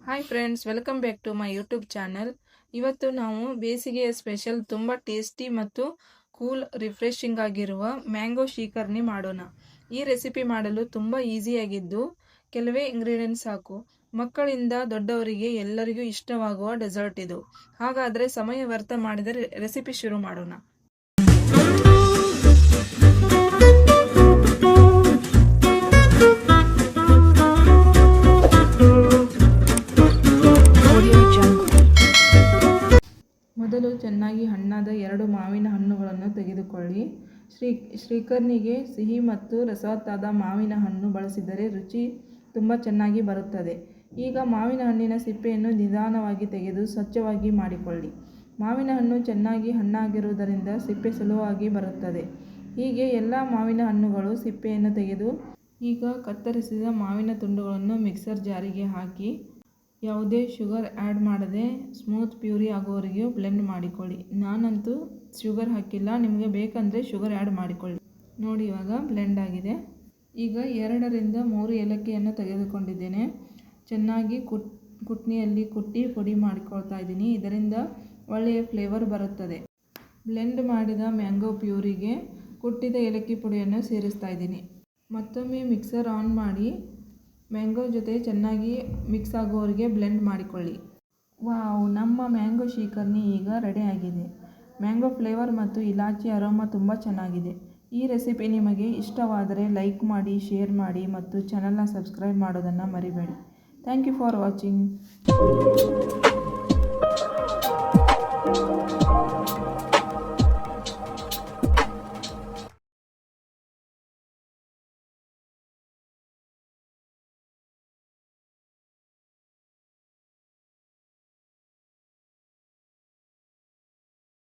Hi friends, welcome back to my YouTube channel. ಇವತ್ತು ನಾವು ಬೇಸಿಗೆಯ ಸ್ಪೆಷಲ್ ತುಂಬ ಟೇಸ್ಟಿ ಮತ್ತು ಕೂಲ್ ರಿಫ್ರೆಶಿಂಗ್ ಆಗಿರುವ ಮ್ಯಾಂಗೋ ಶೀಕರ್ನಿ ಮಾಡೋಣ. ಈ ರೆಸಿಪಿ ಮಾಡಲು ತುಂಬ ಈಸಿಯಾಗಿದ್ದು ಕೆಲವೇ ಇಂಗ್ರೀಡಿಯೆಂಟ್ಸ್ ಸಾಕು. ಮಕ್ಕಳಿಂದ ದೊಡ್ಡವರಿಗೆ ಎಲ್ಲರಿಗೂ ಇಷ್ಟವಾಗುವ ಡೆಸರ್ಟ್ ಇದು. ಹಾಗಾದರೆ ಸಮಯ ವ್ಯರ್ಥ ಮಾಡಿದರೆ ರೆಸಿಪಿ ಶುರು ಮಾಡೋಣ. ಮೊದಲು ಚೆನ್ನಾಗಿ ಹಣ್ಣಾದ 2 ಮಾವಿನ ಹಣ್ಣುಗಳನ್ನು ತೆಗೆದುಕೊಳ್ಳಿ. ಶ್ರೀಕರ್ನಿಗೆ ಸಿಹಿ ಮತ್ತು ರಸವತ್ತಾದ ಮಾವಿನ ಹಣ್ಣು ಬಳಸಿದರೆ ರುಚಿ ತುಂಬ ಚೆನ್ನಾಗಿ ಬರುತ್ತದೆ. ಈಗ ಮಾವಿನ ಹಣ್ಣಿನ ಸಿಪ್ಪೆಯನ್ನು ನಿಧಾನವಾಗಿ ತೆಗೆದು ಸ್ವಚ್ಛವಾಗಿ ಮಾಡಿಕೊಳ್ಳಿ. ಮಾವಿನ ಹಣ್ಣು ಚೆನ್ನಾಗಿ ಹಣ್ಣಾಗಿರುವುದರಿಂದ ಸಿಪ್ಪೆ ಸುಲಭವಾಗಿ ಬರುತ್ತದೆ. ಹೀಗೆ ಎಲ್ಲ ಮಾವಿನ ಹಣ್ಣುಗಳು ಸಿಪ್ಪೆಯನ್ನು ತೆಗೆದು ಈಗ ಕತ್ತರಿಸಿದ ಮಾವಿನ ತುಂಡುಗಳನ್ನು ಮಿಕ್ಸರ್ ಜಾರಿಗೆ ಹಾಕಿ ಯಾವುದೇ ಶುಗರ್ ಆ್ಯಡ್ ಮಾಡದೆ ಸ್ಮೂತ್ ಪ್ಯೂರಿ ಆಗೋವರೆಗೂ ಬ್ಲೆಂಡ್ ಮಾಡಿಕೊಳ್ಳಿ. ನಾನಂತೂ ಶುಗರ್ ಹಾಕಿಲ್ಲ, ನಿಮಗೆ ಬೇಕಂದರೆ ಶುಗರ್ ಆ್ಯಡ್ ಮಾಡಿಕೊಳ್ಳಿ. ನೋಡಿ, ಇವಾಗ ಬ್ಲೆಂಡ್ ಆಗಿದೆ. ಈಗ 2 ರಿಂದ 3 ಏಲಕ್ಕಿಯನ್ನು ತೆಗೆದುಕೊಂಡಿದ್ದೇನೆ. ಚೆನ್ನಾಗಿ ಕುಟ್ನಿಯಲ್ಲಿ ಕುಟ್ಟಿ ಪುಡಿ ಮಾಡಿಕೊಳ್ತಾ ಇದ್ದೀನಿ. ಇದರಿಂದ ಒಳ್ಳೆಯ ಫ್ಲೇವರ್ ಬರುತ್ತದೆ. ಬ್ಲೆಂಡ್ ಮಾಡಿದ ಮ್ಯಾಂಗೋ ಪ್ಯೂರಿಗೆ ಕುಟ್ಟಿದ ಏಲಕ್ಕಿ ಪುಡಿಯನ್ನು ಸೇರಿಸ್ತಾ ಇದ್ದೀನಿ. ಮತ್ತೊಮ್ಮೆ ಮಿಕ್ಸರ್ ಆನ್ ಮಾಡಿ ಮ್ಯಾಂಗೋ ಜೊತೆ ಚೆನ್ನಾಗಿ ಮಿಕ್ಸ್ ಆಗೋವರೆಗೆ ಬ್ಲೆಂಡ್ ಮಾಡಿಕೊಳ್ಳಿ. ವಾವ್, ನಮ್ಮ ಮ್ಯಾಂಗೋ ಶೀಕರ್ನಿ ಈಗ ರೆಡಿ ಆಗಿದೆ. ಮ್ಯಾಂಗೋ ಫ್ಲೇವರ್ ಮತ್ತು ಇಲಾಚಿ ಅರೋಮಾ ತುಂಬ ಚೆನ್ನಾಗಿದೆ. ಈ ರೆಸಿಪಿ ನಿಮಗೆ ಇಷ್ಟವಾದರೆ ಲೈಕ್ ಮಾಡಿ, ಶೇರ್ ಮಾಡಿ ಮತ್ತು ಚಾನಲ್ನ ಸಬ್ಸ್ಕ್ರೈಬ್ ಮಾಡೋದನ್ನು ಮರಿಬೇಡಿ. Thank you for watching.